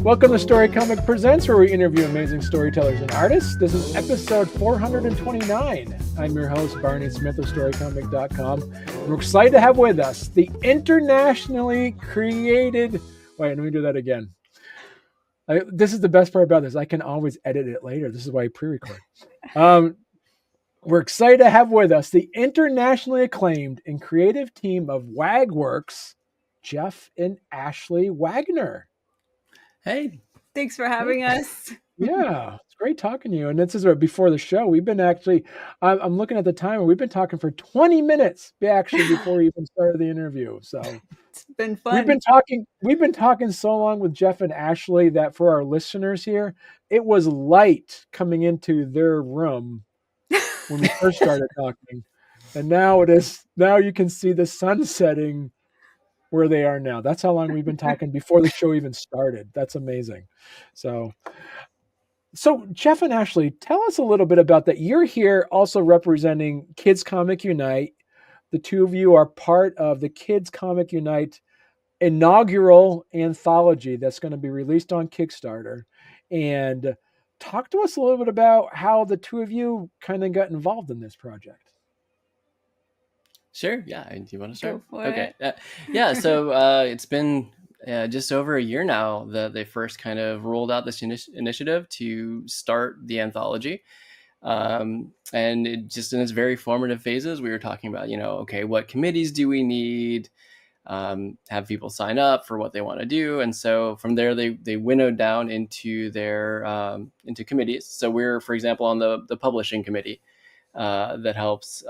Welcome to Story Comic Presents, where we interview amazing storytellers and artists. This is episode 429. I'm your host, Barney Smith of StoryComic.com. We're excited to have with us the internationally created... Wait, let me do that again. This is the best part about this. I can always edit it later. This is why I pre-record. We're excited to have with us the internationally acclaimed and creative team of WagWorks, Geoff and Ashlee Wagner. Hey, thanks for having us. Yeah, it's great talking to you. And this is before the show. We've been I'm looking at the time, and we've been talking for 20 minutes before we even started the interview. So it's been fun. We've been talking so long with Geoff and Ashlee that for our listeners here, it was light coming into their room when we first started talking. And now you can see the sun setting where they are now. That's how long we've been talking before the show even started. That's amazing. So Geoff and Ashlee, tell us a little bit about that. You're here also representing Kids Comic Unite. The two of you are part of the Kids Comic Unite inaugural anthology that's going to be released on Kickstarter. And talk to us a little bit about how the two of you kind of got involved in this project. Sure. Yeah. Do you want to start? Go for it. Yeah. So it's been just over a year now that they first kind of rolled out this initiative to start the anthology. And it just in its very formative phases, we were talking about, okay, what committees do we need? Have people sign up for what they want to do. And so from there, they winnowed down into their into committees. So we're, for example, on the publishing committee that helps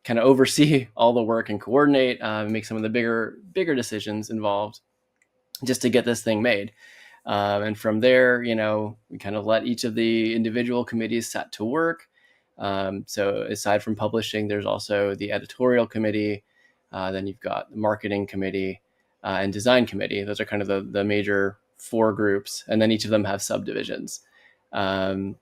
kind of oversee all the work and coordinate, make some of the bigger decisions involved just to get this thing made. And from there, we kind of let each of the individual committees set to work. So aside from publishing, there's also the editorial committee. Then you've got the marketing committee and design committee. Those are kind of the major four groups. And then each of them have subdivisions. And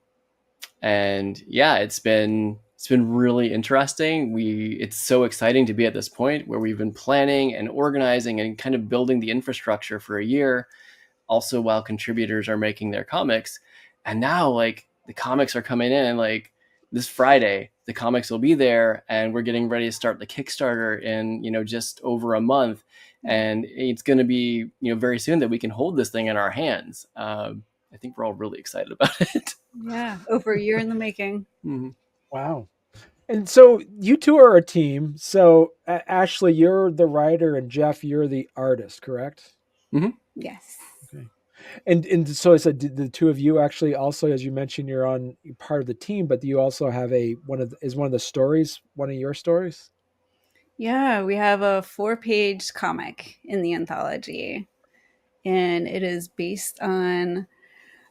yeah, it's been really interesting. It's so exciting to be at this point where we've been planning and organizing and kind of building the infrastructure for a year, also while contributors are making their comics. And now the comics are coming in this Friday, the comics will be there, and we're getting ready to start the Kickstarter in, just over a month. And it's going to be, very soon that we can hold this thing in our hands. I think we're all really excited about it. Yeah. Over a year in the making. Mm-hmm. Wow. And so you two are a team. So Ashlee, you're the writer, and Geoff, you're the artist, correct? Mm-hmm. Yes. Okay. And so I said the two of you actually also, as you mentioned, you're part of the team, but do you also have one of the stories, one of your stories? Yeah, we have a 4-page comic in the anthology, and it is based on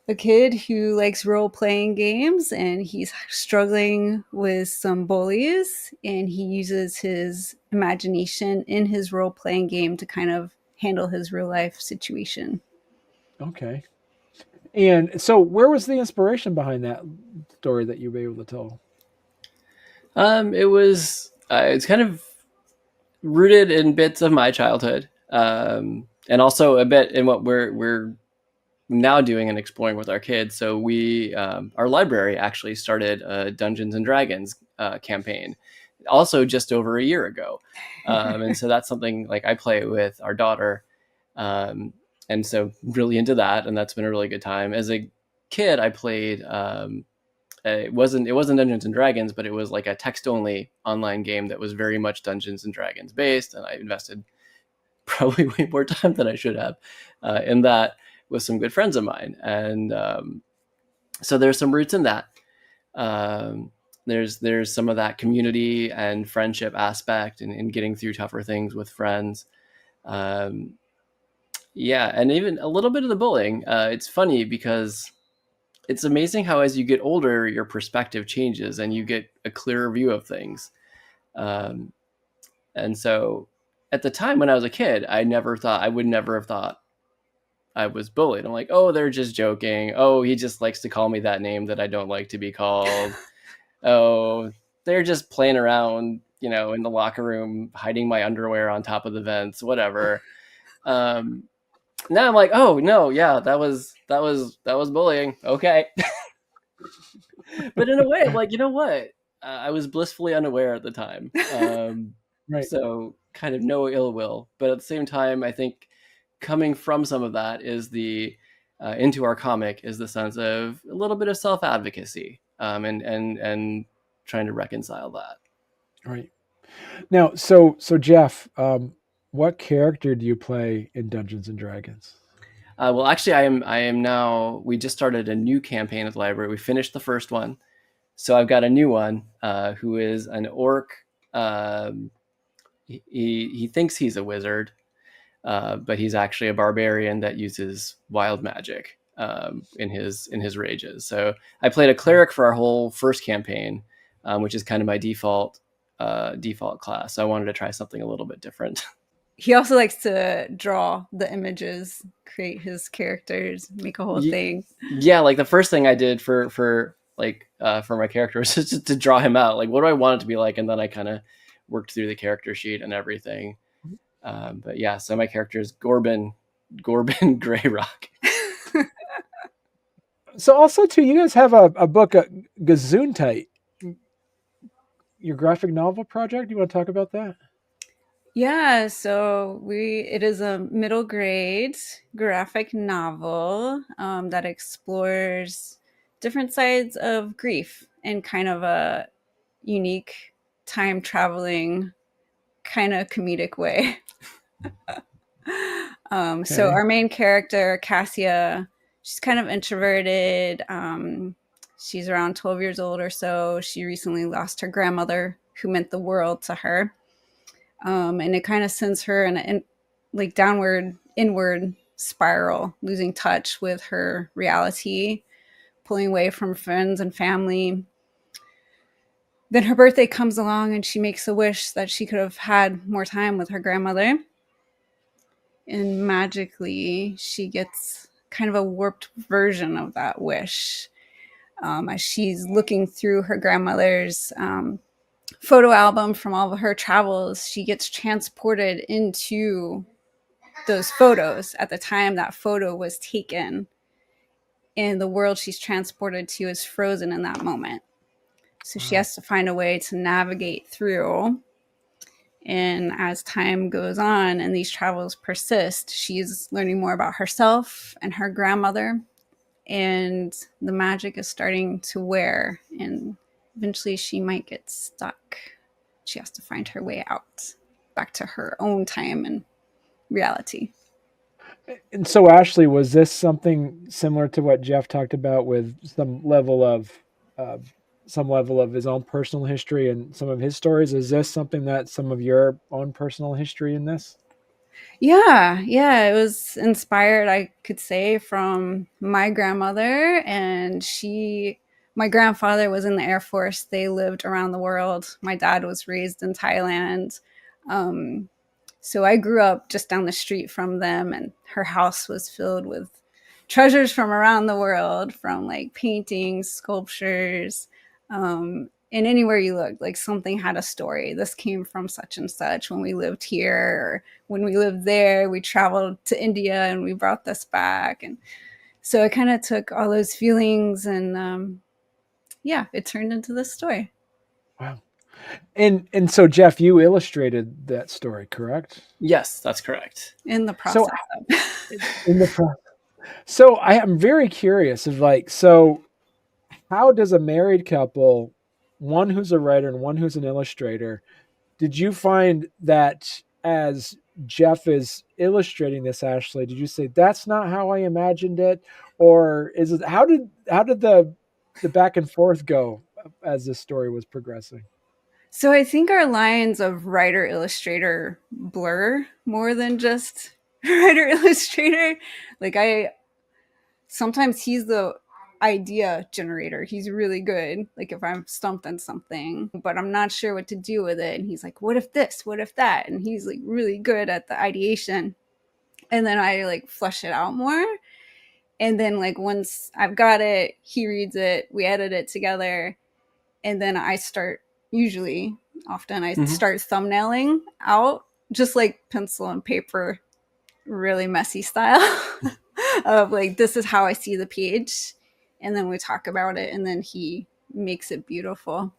a kid who likes role-playing games, and he's struggling with some bullies, and he uses his imagination in his role-playing game to kind of handle his real-life situation. Okay. And so where was the inspiration behind that story that you were able to tell? It's kind of rooted in bits of my childhood, and also a bit in what we're now doing and exploring with our kids. So our library actually started a Dungeons and Dragons campaign also just over a year ago. And so that's something I play with our daughter. And so really into that. And that's been a really good time. As a kid, I played, it wasn't Dungeons and Dragons, but it was like a text only online game that was very much Dungeons and Dragons based. And I invested probably way more time than I should have in that, with some good friends of mine. And so there's some roots in that. There's some of that community and friendship aspect in getting through tougher things with friends. Yeah, and even a little bit of the bullying. It's funny because it's amazing how as you get older, your perspective changes and you get a clearer view of things. And so at the time when I was a kid, I would never have thought I was bullied. I'm like, oh, they're just joking. Oh, he just likes to call me that name that I don't like to be called. Oh, they're just playing around, in the locker room, hiding my underwear on top of the vents, whatever. now I'm like, oh no, yeah, that was bullying. Okay. But in a way, I'm like, you know what? I was blissfully unaware at the time. Right. So kind of no ill will. But at the same time, I think coming from some of that is the into our comic is the sense of a little bit of self advocacy, and trying to reconcile that. Right. Now, so Geoff, what character do you play in Dungeons and Dragons? Well, actually, I am now. We just started a new campaign at the library. We finished the first one, so I've got a new one who is an orc. Um, he thinks he's a wizard, but he's actually a barbarian that uses wild magic in his rages. So I played a cleric for our whole first campaign, which is kind of my default class. So I wanted to try something a little bit different. He also likes to draw the images, create his characters, make a whole thing. Yeah, like the first thing I did for my character was just to draw him out. Like, what do I want it to be like? And then I kind of worked through the character sheet and everything. But yeah, so my character is Gorbin Greyrock. So also too, you guys have a book, Gesundheit, your graphic novel project. You want to talk about that? Yeah, so it is a middle grade graphic novel that explores different sides of grief in kind of a unique time traveling kind of comedic way. So our main character, Cassia, she's kind of introverted. She's around 12 years old or so. She recently lost her grandmother, who meant the world to her. And it kind of sends her in a like downward, inward spiral, losing touch with her reality, pulling away from friends and family. Then her birthday comes along and she makes a wish that she could have had more time with her grandmother. And magically, she gets kind of a warped version of that wish. As she's looking through her grandmother's photo album from all of her travels, she gets transported into those photos at the time that photo was taken. And the world she's transported to is frozen in that moment. So she has to find a way to navigate through. And as time goes on and these travels persist, she's learning more about herself and her grandmother. And the magic is starting to wear. And eventually she might get stuck. She has to find her way out back to her own time and reality. And so, Ashlee, was this something similar to what Geoff talked about, with uh, some level of his own personal history and some of his stories? Is this something that some of your own personal history in this? Yeah, it was inspired, I could say, from my grandmother. And my grandfather was in the Air Force. They lived around the world. My dad was raised in Thailand. Um, so I grew up just down the street from them, and her house was filled with treasures from around the world, from like paintings, sculptures, and anywhere you looked, like something had a story. This came from such and such when we lived here, or when we lived there, we traveled to India and we brought this back. And so I kind of took all those feelings and it turned into this story. Wow. And so, Geoff, you illustrated that story, correct? Yes, that's correct. In the So process in the pro- so I am very curious of, like, so how does a married couple, one who's a writer and one who's an illustrator, did you find that as Geoff is illustrating this, Ashlee, did you say that's not how I imagined it, or is it, how did the back and forth go as this story was progressing? So I think our lines of writer illustrator blur more than just writer illustrator. Like sometimes he's the idea generator. He's really good. Like if I'm stumped on something, but I'm not sure what to do with it. And he's like, what if this? What if that? And he's like really good at the ideation. And then I like flush it out more. And then like once I've got it, he reads it, we edit it together. And then I start often I Mm-hmm. start thumbnailing out, just like pencil and paper really messy style of like, this is how I see the page. And then we talk about it, and then he makes it beautiful.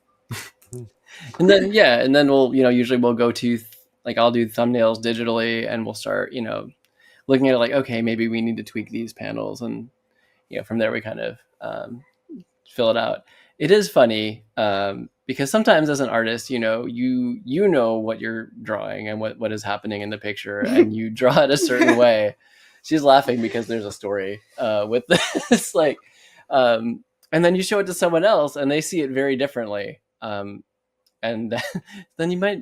And then we'll, usually we'll go to like, I'll do thumbnails digitally, and we'll start, looking at it like, okay, maybe we need to tweak these panels, and from there we kind of fill it out. It is funny because sometimes as an artist, you know what you're drawing and what is happening in the picture, and you draw it a certain way. She's laughing because there's a story with this, like, and then you show it to someone else, and they see it very differently, and then you might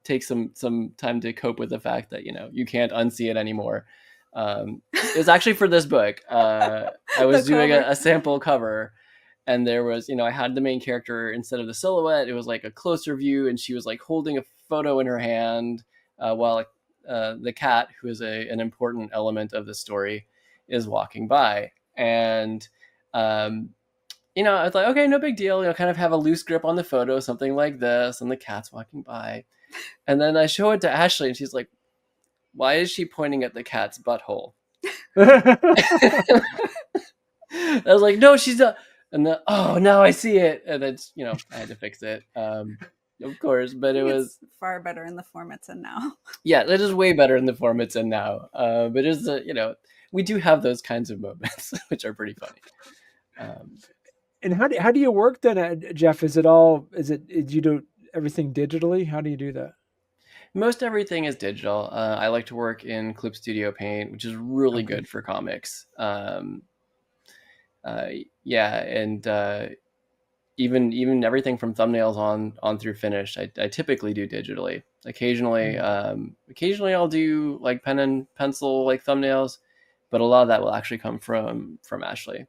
take some time to cope with the fact that you can't unsee it anymore. It was actually for this book. I was doing a sample cover, and there was, I had the main character, instead of the silhouette, it was like a closer view, and she was like holding a photo in her hand while the cat, who is an important element of the story, is walking by. And I was like, okay, no big deal, kind of have a loose grip on the photo, something like this, and the cat's walking by. And then I show it to Ashlee, and she's like, why is she pointing at the cat's butthole? I was like, no, she's not. And then, oh, now I see it. And it's, I had to fix it, of course. But it was far better in the form it's in now. Yeah, it is way better in the form it's in now. But it's, we do have those kinds of moments, which are pretty funny. And how do you work then, Geoff? Is you do everything digitally? How do you do that? Most everything is digital. I like to work in Clip Studio Paint, which is really good for comics. And even everything from thumbnails on through finish, I typically do digitally. Occasionally I'll do like pen and pencil like thumbnails, but a lot of that will actually come from Ashlee.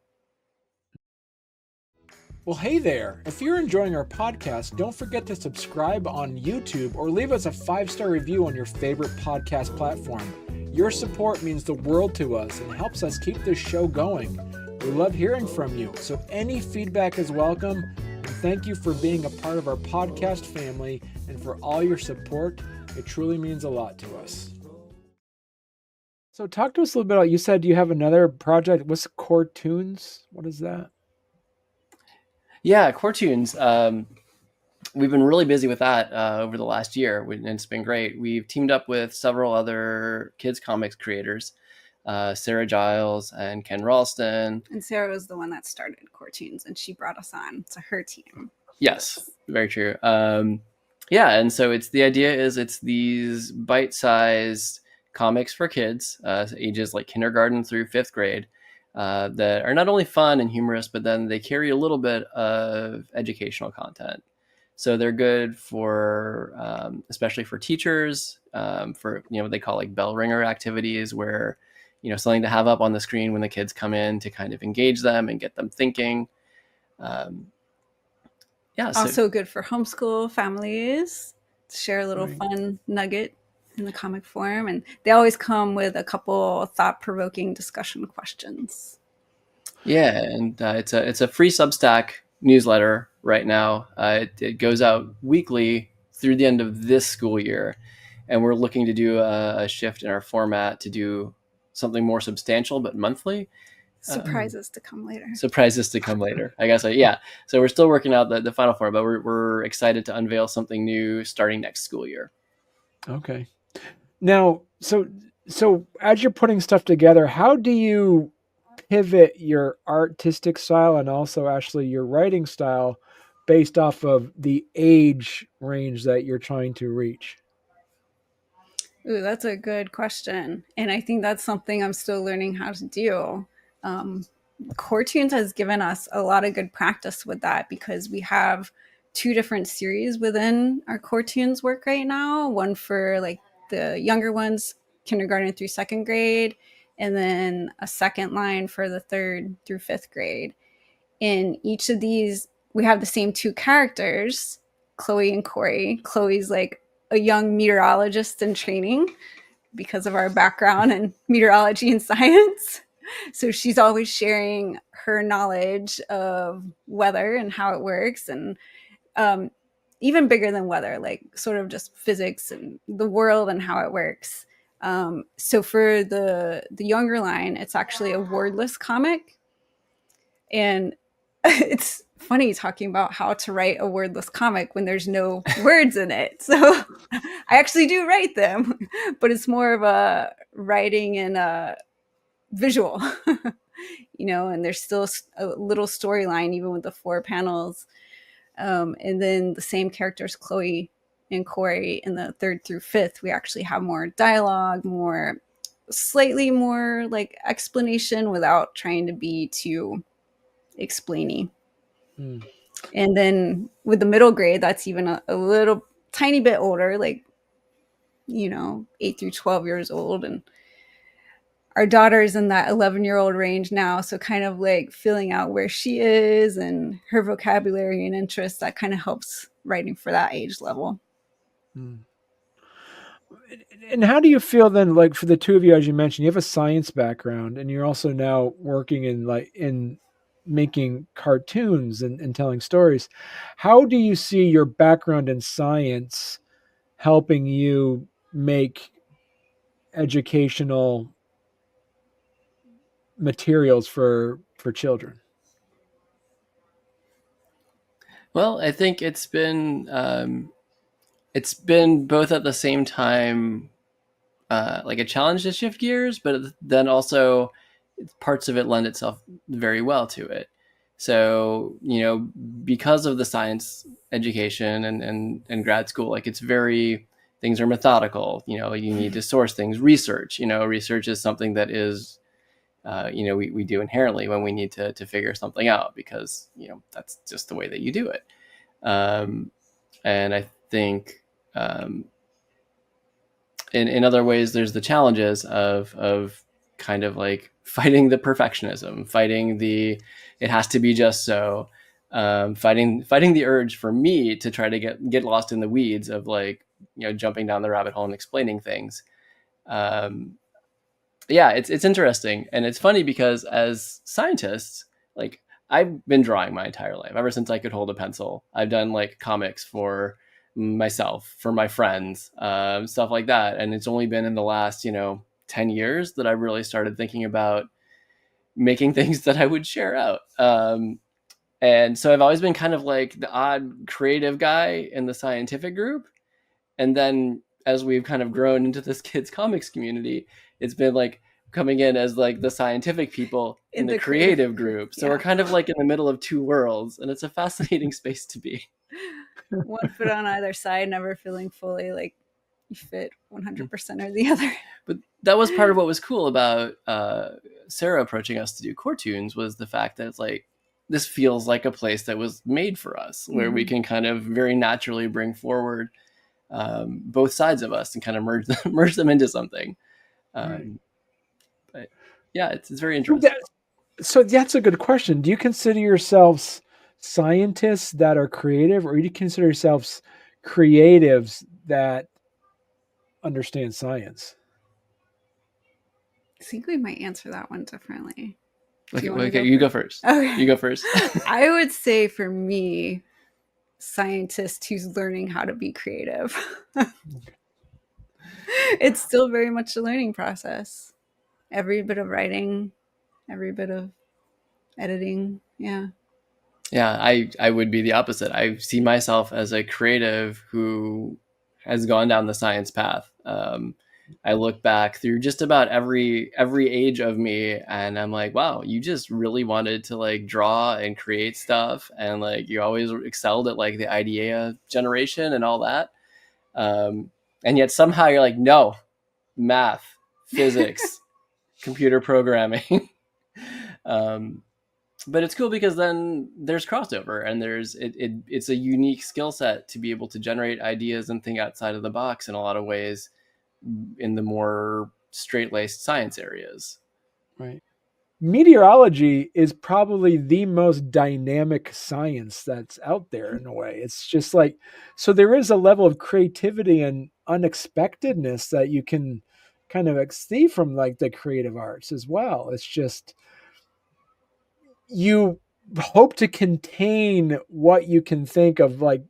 Well, hey there. If you're enjoying our podcast, don't forget to subscribe on YouTube or leave us a 5-star review on your favorite podcast platform. Your support means the world to us and helps us keep this show going. We love hearing from you, so any feedback is welcome. And thank you for being a part of our podcast family and for all your support. It truly means a lot to us. So talk to us a little bit about, you said you have another project. What's Cartoons? What is that? Yeah, Cartoons. We've been really busy with that over the last year, and it's been great. We've teamed up with several other kids comics creators, Sarah Giles and Ken Ralston. And Sarah was the one that started Cartoons, and she brought us on to her team. Yes, very true. And so it's these bite-sized comics for kids, ages like kindergarten through 5th grade. That are not only fun and humorous, but then they carry a little bit of educational content. So they're good for, especially for teachers, for, what they call like bell ringer activities, where, something to have up on the screen when the kids come in to kind of engage them and get them thinking. Also good for homeschool families to share a little fun nugget in the comic form, and they always come with a couple thought-provoking discussion questions. Yeah, and it's a free Substack newsletter right now. It goes out weekly through the end of this school year, and we're looking to do a shift in our format to do something more substantial but monthly. Surprises to come later. I guess. So we're still working out the final form, but we're excited to unveil something new starting next school year. Okay. Now, so as you're putting stuff together, how do you pivot your artistic style and also actually your writing style based off of the age range that you're trying to reach? Ooh, that's a good question. And I think that's something I'm still learning how to do. Cartoons has given us a lot of good practice with that, because we have 2 different series within our Cartoons work right now. One for like the younger ones, kindergarten through 2nd grade, and then a second line for the 3rd through 5th grade. In each of these, we have the same 2 characters, Chloe and Corey. Chloe's like a young meteorologist in training because of our background in meteorology and science. So she's always sharing her knowledge of weather and how it works, and even bigger than weather, like sort of just physics and the world and how it works. So for the younger line, it's actually a wordless comic, and it's funny talking about how to write a wordless comic when there's no words in it. So I actually do write them, but it's more of a writing and a visual, and there's still a little storyline even with the 4 panels. And then the same characters, Chloe and Corey, in the 3rd through 5th, we actually have more dialogue, slightly more like explanation without trying to be too explainy. And then with the middle grade, that's even a little tiny bit older, like 8 through 12 years old, and our daughter's in that 11-year-old range now, so kind of like filling out where she is and her vocabulary and interests, that kind of helps writing for that age level. And how do you feel then, like for the two of you, as you mentioned, you have a science background and you're also now working in making cartoons and telling stories. How do you see your background in science helping you make educational materials for children? Well, I think it's been both at the same time like a challenge to shift gears, but then also parts of it lend itself very well to it. So, because of the science education and grad school, like things are methodical. You need to source things, research. Research is something that is, we do inherently when we need to figure something out, because, that's just the way that you do it. And I think in other ways, there's the challenges of kind of like fighting the perfectionism, fighting it has to be just so, fighting the urge for me to try to get lost in the weeds of like, jumping down the rabbit hole and explaining things. It's interesting. And it's funny because as scientists, like I've been drawing my entire life, ever since I could hold a pencil. I've done like comics for myself, for my friends, stuff like that. And it's only been in the last, 10 years that I really started thinking about making things that I would share out. And so I've always been kind of like the odd creative guy in the scientific group. And then as we've kind of grown into this kids comics community, it's been like coming in as like the scientific people in the creative group. So we're kind of like in the middle of two worlds, and it's a fascinating space to be. One foot on either side, never feeling fully like you fit 100% or the other. But that was part of what was cool about Sarah approaching us to do cartoons, was the fact that it's like, this feels like a place that was made for us, where we can kind of very naturally bring forward both sides of us and kind of merge them into something. But yeah, it's very interesting. So that's a good question. Do you consider yourselves scientists that are creative, or do you consider yourselves creatives that understand science? I think we might answer that one differently. Okay, you go first. Okay. You go first. I would say for me, scientist who's learning how to be creative. It's still very much a learning process. Every bit of writing, every bit of editing. Yeah. Yeah, I would be the opposite. I see myself as a creative who has gone down the science path. I look back through just about every age of me, and I'm like, wow, you just really wanted to like draw and create stuff, and like you always excelled at like the idea generation and all that. And yet somehow you're like, no, math, physics, computer programming. But it's cool because then there's crossover, and it's a unique skill set to be able to generate ideas and think outside of the box in a lot of ways in the more straight-laced science areas. Right. Meteorology is probably the most dynamic science that's out there in a way. It's just like, so there is a level of creativity and unexpectedness that you can kind of see from like the creative arts as well. It's just, you hope to contain what you can think of like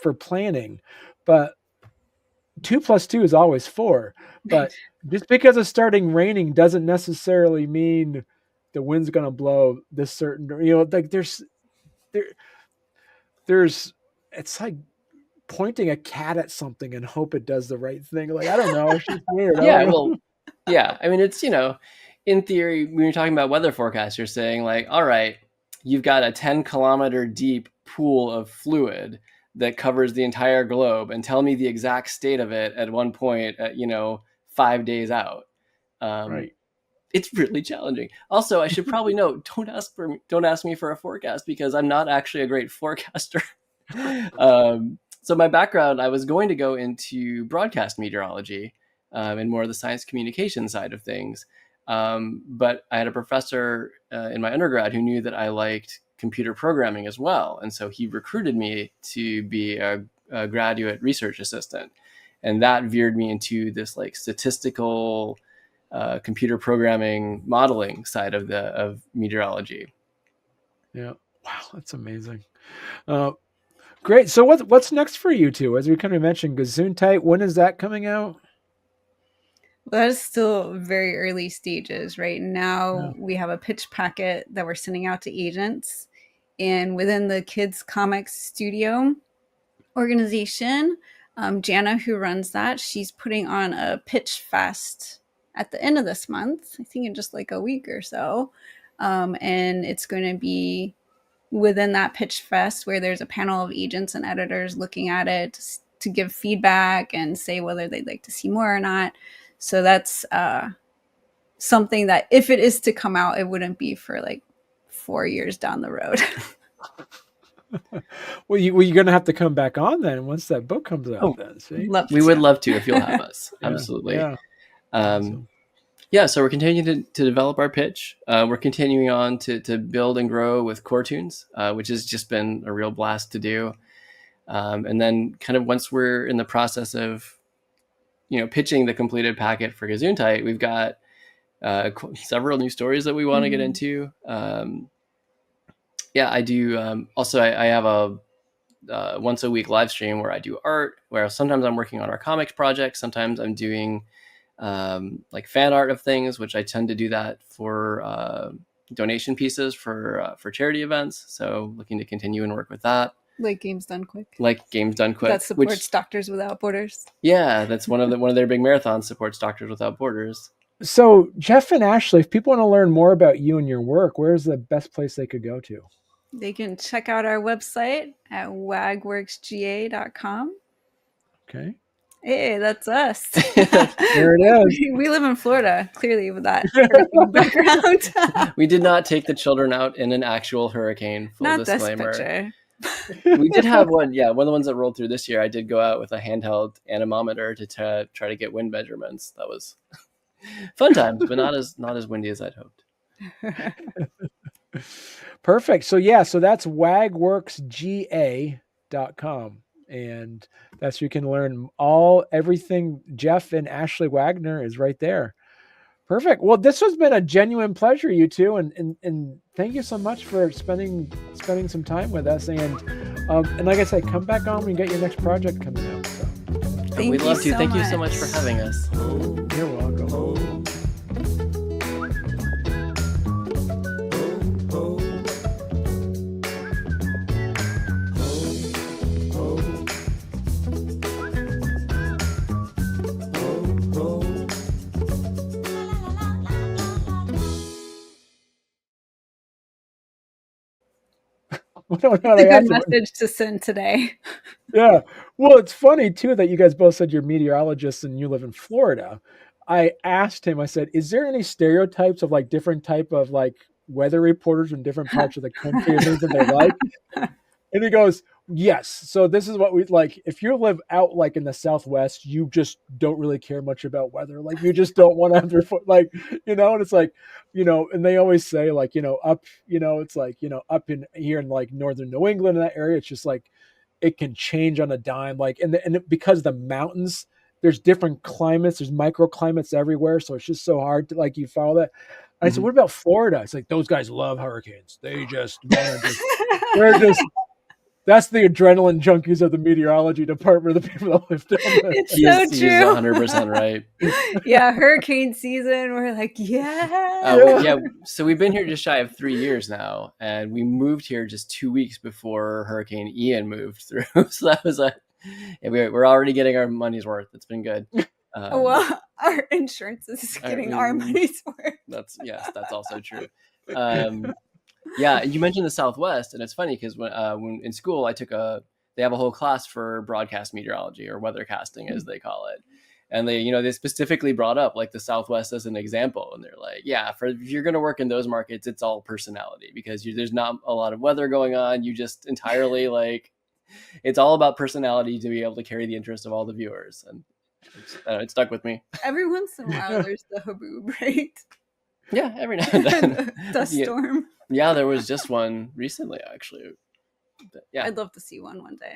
for planning, but 2 plus 2 is always 4, but just because it's starting raining doesn't necessarily mean the wind's going to blow this certain, like there's it's like pointing a cat at something and hope it does the right thing. Like, I don't know. It's just weird. Yeah, well, yeah. I mean, it's, in theory, when you're talking about weather forecasts, you're saying like, all right, you've got a 10-kilometer deep pool of fluid that covers the entire globe, and tell me the exact state of it at one point at, 5 days out. Right. It's really challenging. Also, I should probably note, don't ask me for a forecast, because I'm not actually a great forecaster. So my background, I was going to go into broadcast meteorology, and more of the science communication side of things. But I had a professor in my undergrad who knew that I liked computer programming as well. And so he recruited me to be a graduate research assistant. And that veered me into this like statistical computer programming modeling side of meteorology. Yeah. Wow, that's amazing. Great. So what's next for you two? As we kind of mentioned, Gesundheit, when is that coming out? Well, that is still very early stages. Right now, we have a pitch packet that we're sending out to agents. And within the Kids Comics Studio organization, Jana, who runs that, she's putting on a pitch fest at the end of this month, I think in just like a week or so. And it's going to be within that pitch fest where there's a panel of agents and editors looking at it to give feedback and say whether they'd like to see more or not. So that's something that if it is to come out, it wouldn't be for like 4 years down the road. Well, you're going to have to come back on then once that book comes out. Then, see? We would love to if you'll have us. Absolutely. Yeah. Awesome. Yeah, so we're continuing to develop our pitch. We're continuing on to build and grow with Core Tunes, which has just been a real blast to do. And then kind of once we're in the process of, pitching the completed packet for Gesundheit, we've got several new stories that we want to get into. I do. Also, I have a once a week live stream where I do art, where sometimes I'm working on our comics project. Sometimes I'm doing like fan art of things, which I tend to do that for donation pieces for charity events. So looking to continue and work with that. Like Games Done Quick. That supports Doctors Without Borders. Yeah, that's one of their big marathons, supports Doctors Without Borders. So Geoff and Ashlee, if people want to learn more about you and your work, where's the best place they could go to? They can check out our website at wagworksga.com. Okay. Hey, that's us. There it is. We live in Florida, clearly, with that background. We did not take the children out in an actual hurricane. Full Not disclaimer. this picture. We did have one. Yeah, one of the ones that rolled through this year. I did go out with a handheld anemometer to try to get wind measurements. That was fun times, but not as windy as I'd hoped. Perfect. So that's wagworksga.com. And that's where you can learn everything. Geoff and Ashlee Wagner is right there. Perfect. Well, this has been a genuine pleasure, you two, and thank you so much for spending some time with us. And like I said, come back on when you get your next project coming out. So. We'd love to. Thank you so much for having us. You're welcome. It's a good message to send today. Yeah. Well, it's funny, too, that you guys both said you're meteorologists and you live in Florida. I asked him, I said, is there any stereotypes of like different type of like weather reporters in different parts of the country or things that they like? And he goes, yes. So this is what we like. If you live out like in the Southwest, you just don't really care much about weather. Like you just don't want to have your foot, like, and it's like, and they always say like, up, it's like, up in here in like northern New England in that area, it's just like, it can change on a dime. Like, and because the mountains, there's different climates, there's microclimates everywhere. So it's just so hard to like, you follow that. I said, what about Florida? It's like, those guys love hurricanes. They just want to That's the adrenaline junkies of the meteorology department, the people that live down there. It's He's so he's true. 100% right. Yeah, hurricane season. We're like, yeah. Yeah, so we've been here just shy of 3 years now, and we moved here just 2 weeks before Hurricane Ian moved through. So that was we're already getting our money's worth. It's been good. Well, our insurance is getting our money's worth. That's also true. Yeah, you mentioned the Southwest, and it's funny because when in school I took they have a whole class for broadcast meteorology or weathercasting as they call it, and they specifically brought up like the Southwest as an example, and they're like, yeah, if you're going to work in those markets, it's all personality because there's not a lot of weather going on. You just entirely like it's all about personality to be able to carry the interest of all the viewers, and it stuck with me. Every once in a while, there's the haboob, right? Yeah, every now and then. Dust storm. Yeah, there was just one recently, actually. Yeah, I'd love to see one day.